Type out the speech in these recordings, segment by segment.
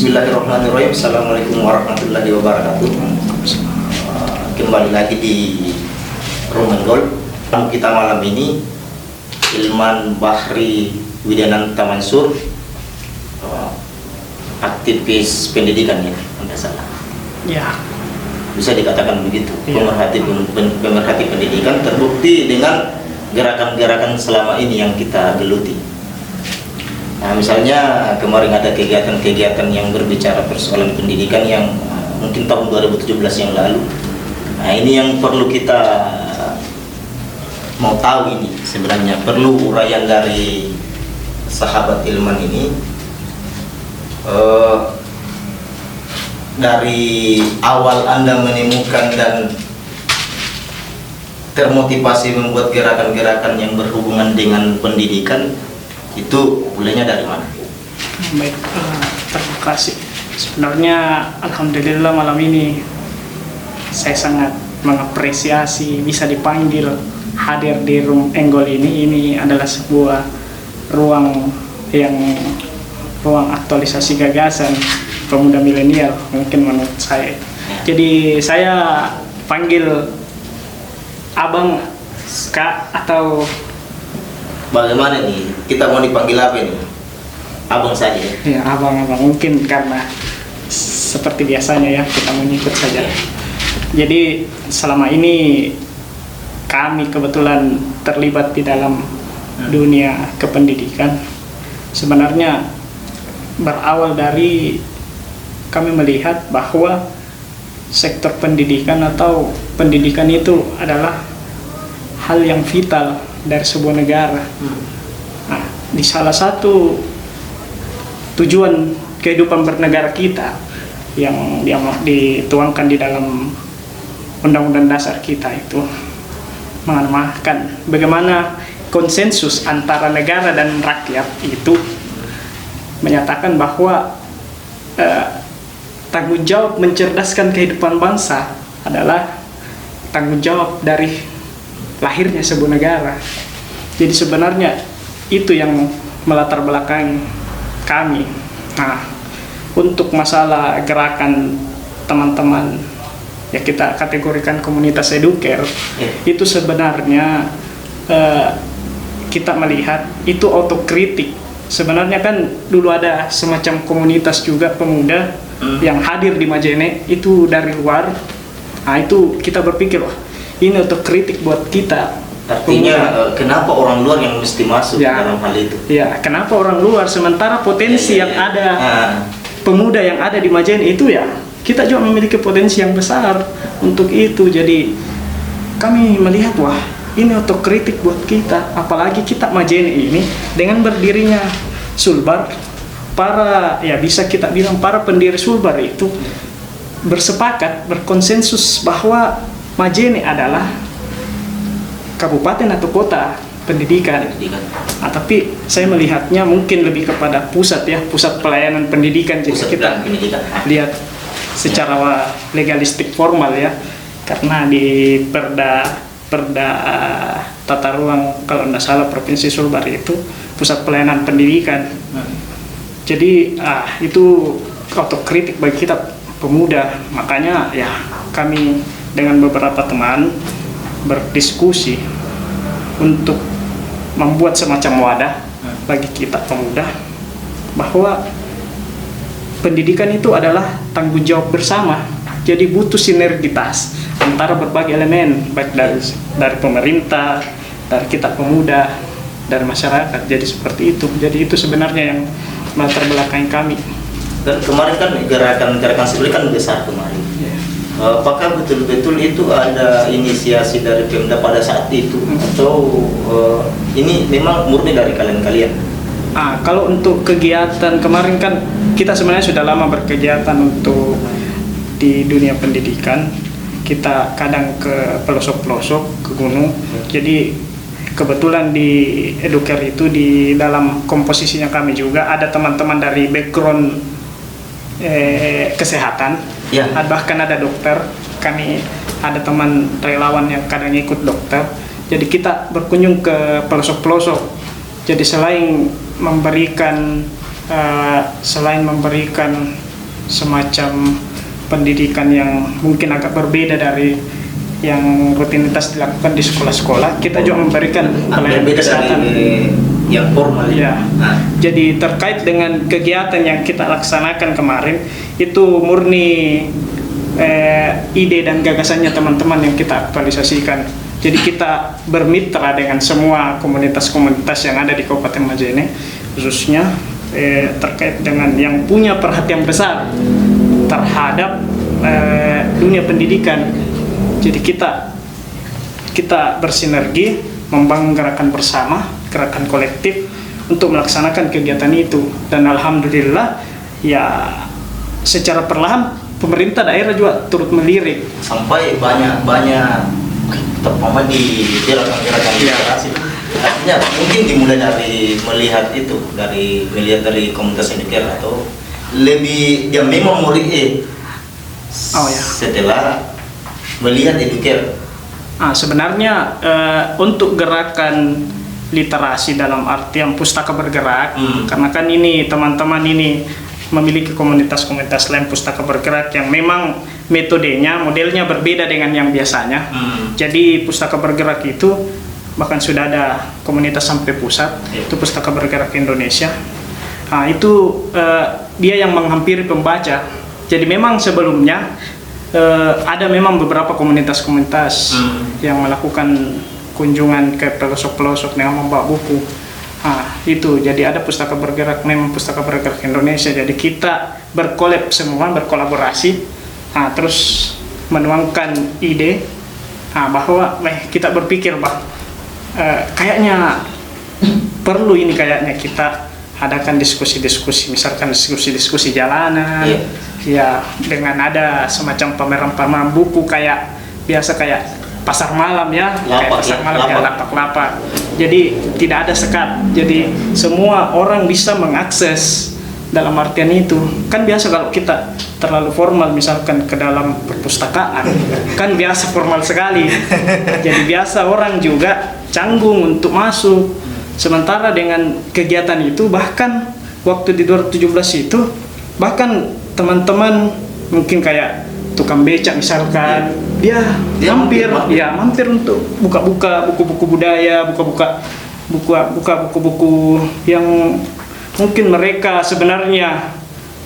Bismillahirrahmanirrahim. Assalamualaikum warahmatullahi wabarakatuh. Kembali lagi di Roman Gold. Kita malam ini Ilman Bahri Widiananta Mansur, aktivis pendidikan ya, tidak salah. Ya, bisa dikatakan begitu. Ya. Pemerhati pendidikan, terbukti dengan gerakan-gerakan selama ini yang kita geluti. Nah, misalnya kemarin ada kegiatan-kegiatan yang berbicara persoalan pendidikan yang mungkin tahun 2017 yang lalu. Nah, ini yang perlu kita mau tahu, ini sebenarnya perlu uraian dari sahabat Ilman ini. Dari awal Anda menemukan dan termotivasi membuat gerakan-gerakan yang berhubungan dengan pendidikan, itu mulainya dari mana? baik, terima kasih. Sebenarnya Alhamdulillah malam ini saya sangat mengapresiasi bisa dipanggil hadir di Room Enggol ini. Ini adalah sebuah ruang aktualisasi gagasan pemuda milenial mungkin menurut saya. Jadi saya panggil Abang, Kak, atau bagaimana nih? Kita mau dipanggil apa ini? Abang saja. ya abang mungkin karena seperti biasanya ya kita mengikut saja. Jadi selama ini kami kebetulan terlibat di dalam dunia kependidikan. Sebenarnya berawal dari kami melihat bahwa sektor pendidikan atau pendidikan itu adalah hal yang vital dari sebuah negara. Nah, di salah satu tujuan kehidupan bernegara kita yang dituangkan di dalam Undang-Undang Dasar kita itu mengamanahkan bagaimana konsensus antara negara dan rakyat itu menyatakan bahwa tanggung jawab mencerdaskan kehidupan bangsa adalah tanggung jawab dari lahirnya sebuah negara. Jadi sebenarnya itu yang melatar belakangi kami. Nah, untuk masalah gerakan teman-teman ya kita kategorikan komunitas eduker, itu sebenarnya kita melihat itu otokritik. Sebenarnya kan dulu ada semacam komunitas juga pemuda yang hadir di Majene itu dari luar. Nah, itu kita berpikir wah ini otokritik buat kita. Artinya kenapa orang luar yang mesti masuk dalam hal itu? Ya, kenapa orang luar sementara potensi yang ada pemuda yang ada di Majene itu ya kita juga memiliki potensi yang besar untuk itu. Jadi kami melihat wah ini otokritik buat kita, apalagi kita Majene ini dengan berdirinya Sulbar, para ya bisa kita bilang para pendiri Sulbar itu bersepakat berkonsensus bahwa Majene adalah kabupaten atau kota pendidikan. Nah, tapi saya melihatnya mungkin lebih kepada pusat ya, pusat pelayanan pendidikan. Jadi kita lihat secara legalistik formal ya, karena di perda tata ruang kalau tidak salah Provinsi Sulbar itu pusat pelayanan pendidikan. Jadi itu otokritik bagi kita pemuda. Makanya ya kami dengan beberapa teman berdiskusi untuk membuat semacam wadah bagi kita pemuda bahwa pendidikan itu adalah tanggung jawab bersama. Jadi butuh sinergitas antara berbagai elemen, baik dari pemerintah, dari kita pemuda, dari masyarakat. Jadi seperti itu. Jadi itu sebenarnya yang melatar belakangi kami. Dan kemarin kan gerakan seperti kan besar kemarin. Apakah betul-betul itu ada inisiasi dari Pemda pada saat itu atau ini memang murni dari kalian-kalian? Kalau untuk kegiatan kemarin kan kita sebenarnya sudah lama berkegiatan untuk di dunia pendidikan. Kita kadang ke pelosok-pelosok, ke gunung. Jadi kebetulan di Eduker itu di dalam komposisinya kami juga ada teman-teman dari background kesehatan, bahkan ada dokter. Kami ada teman relawan yang kadang ikut dokter. Jadi kita berkunjung ke pelosok-pelosok. Jadi selain memberikan semacam pendidikan yang mungkin agak berbeda dari yang rutinitas dilakukan di sekolah-sekolah. Kita juga memberikan pelayanan kesehatan yang formal ya. Jadi terkait dengan kegiatan yang kita laksanakan kemarin itu murni ide dan gagasannya teman-teman yang kita aktualisasikan. Jadi kita bermitra dengan semua komunitas-komunitas yang ada di Kabupaten Majene, khususnya terkait dengan yang punya perhatian besar terhadap dunia pendidikan. Jadi kita bersinergi membangun gerakan bersama, gerakan kolektif untuk melaksanakan kegiatan itu. Dan alhamdulillah ya secara perlahan pemerintah daerah juga turut melirik sampai banyak terutama di gerakan literasi. Artinya mungkin dimulai dari melihat dari komunitas eduker atau lebih yang memang murid setelah melihat eduker. Sebenarnya untuk gerakan literasi dalam artian pustaka bergerak, karena kan ini teman-teman ini memiliki komunitas-komunitas lain pustaka bergerak yang memang modelnya berbeda dengan yang biasanya. Jadi pustaka bergerak itu bahkan sudah ada komunitas sampai pusat, itu Pustaka Bergerak Indonesia. Itu dia yang menghampiri pembaca. Jadi memang sebelumnya ada memang beberapa komunitas-komunitas yang melakukan kunjungan ke pelosok-pelosok dengan membawa buku. Itu jadi ada Pustaka Bergerak, memang Pustaka Bergerak Indonesia. Jadi kita berkolaborasi, terus menuangkan ide bahwa kita berpikir kayaknya perlu ini kayaknya kita adakan diskusi-diskusi, misalkan diskusi-diskusi jalanan, ya dengan ada semacam pameran-pameran buku kayak biasa kayak pasar malam ya, lapak-lapak. Jadi tidak ada sekat, jadi semua orang bisa mengakses. Dalam artian itu kan biasa kalau kita terlalu formal misalkan ke dalam perpustakaan kan biasa formal sekali, jadi biasa orang juga canggung untuk masuk. Sementara dengan kegiatan itu bahkan waktu di 2017 itu bahkan teman-teman mungkin kayak tukang becak misalkan dia mampir untuk buka-buka buku-buku budaya, buka buku-buku yang mungkin mereka sebenarnya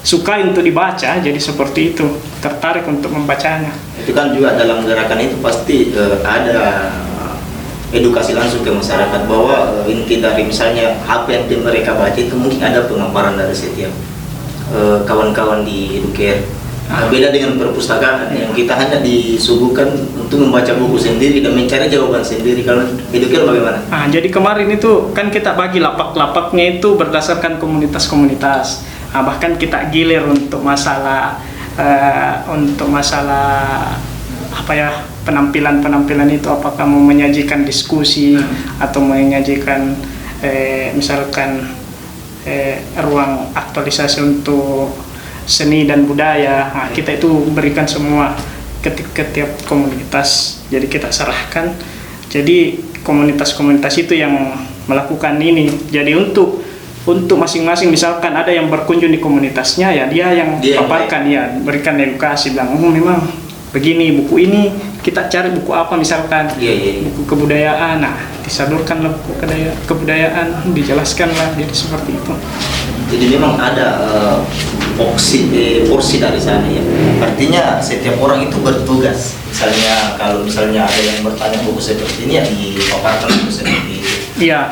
suka untuk dibaca, jadi seperti itu, tertarik untuk membacanya. Itu kan juga dalam gerakan itu pasti ada edukasi langsung ke masyarakat bahwa inti dari misalnya apa yang mereka baca itu mungkin ada pemaparan dari setiap kawan-kawan di eduker. Beda dengan perpustakaan yang kita hanya disuguhkan untuk membaca buku sendiri dan mencari jawaban sendiri. Kalau eduker bagaimana? Jadi kemarin itu kan kita bagi lapak-lapaknya itu berdasarkan komunitas-komunitas. Bahkan kita gilir untuk masalah penampilan itu, apakah mau menyajikan diskusi atau menyajikan misalkan ruang aktualisasi untuk seni dan budaya. Kita itu berikan semua ke tiap komunitas, jadi kita serahkan. Jadi komunitas-komunitas itu yang melakukan ini. Jadi untuk masing-masing misalkan ada yang berkunjung di komunitasnya, ya dia yang paparkan, ya berikan edukasi, bilang memang begini buku ini, kita cari buku apa misalkan buku kebudayaan, disalurkanlah buku kebudayaan, dijelaskanlah, jadi seperti itu. Jadi memang ada porsi dari sana ya. Artinya setiap orang itu bertugas. Kalau misalnya ada yang bertanya buku seperti ini, ya dipaparkan buku seperti itu. Iya.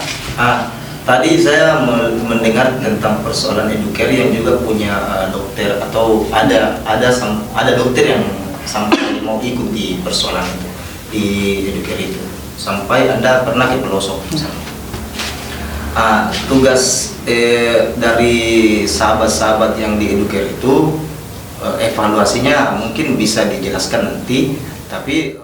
Tadi saya mendengar tentang persoalan eduker yang juga punya dokter, atau ada dokter yang sampai mau ikut di persoalan itu, di eduker itu, sampai Anda pernah ke pelosok misalnya. Tugas dari sahabat-sahabat yang di eduker itu, evaluasinya mungkin bisa dijelaskan nanti, tapi